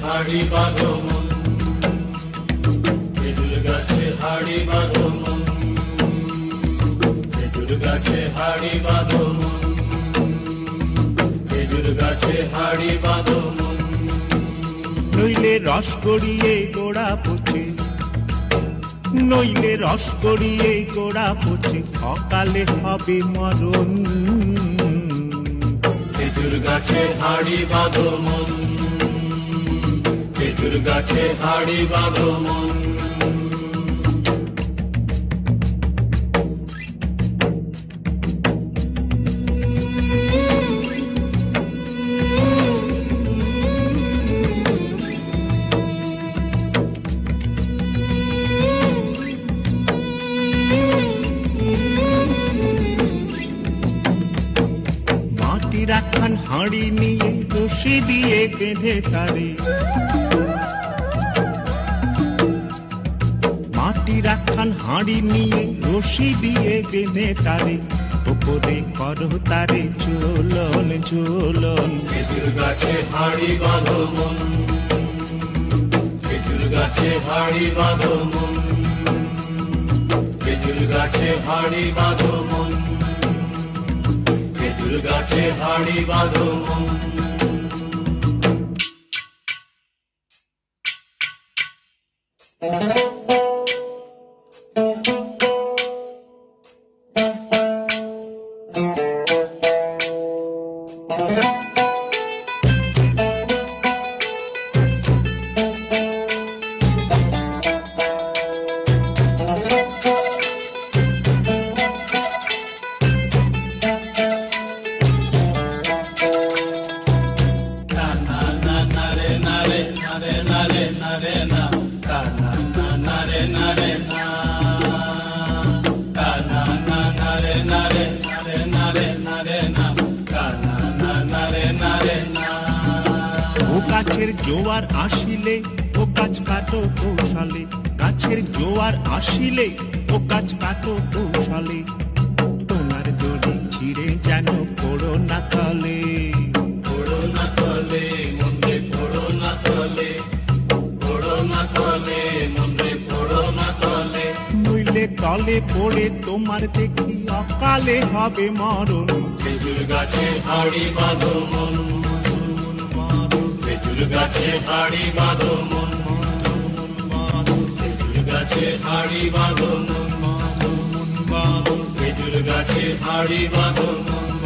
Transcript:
হাড়ি বাঁধো মন, খেজুর গাছে হাড়ি বাঁধো মন, খেজুর গাছে হাড়ি বাঁধো মন, খেজুর গাছে হাড়ি বাঁধো মন। নইলে রস গড়িয়ে গোড়া পচে, নইলে রস গড়িয়ে গোড়া পচে, অকালে হবে মরণ। খেজুর গাছে হাড়ি বাঁধো মন, খেজুর গাছে হাড়ি বাঁধো মন। মাটির একখান হাঁড়ি নিয়ে রশি দিয়ে বেঁধে তারে, মাটির একখান হাঁড়ি নিয়ে রশি দিয়ে বেঁধে তারে, ওপরে করো তারে ঝোলন ঝোলন। খেজুর গাছে হাড়ি বাঁধো মন, খেজুর গাছে হাড়ি বাঁধো মন, খেজুর গাছে হাড়ি বাঁধো মন, খেজুর গাছে হাড়ি বাঁধো মন। ও গাছের জোয়ার আসিলে ও গাছ কাটো কৌশলে, গাছের জোয়ার আসিলে ও গাছ কাটো কৌশলে, তোমার দড়ি ছিঁড়ে যেন পড়ো না তলে। পড়ো না তলে মন্দিরে, পড়ো না তলে, পড়ো না তলে মন্দিরে, পড়ো না তলে। নইলে তলে পড়ে তোমার দেখি অকালে হবে মরণ। খেজুর গাছে হাড়ি বাঁধো মন, খেজুর গাছে হাড়ি বাঁধো মন, খেজুর গাছে হাড়ি বাঁধো মন, খেজুর গাছে হাড়ি বাঁধো মন।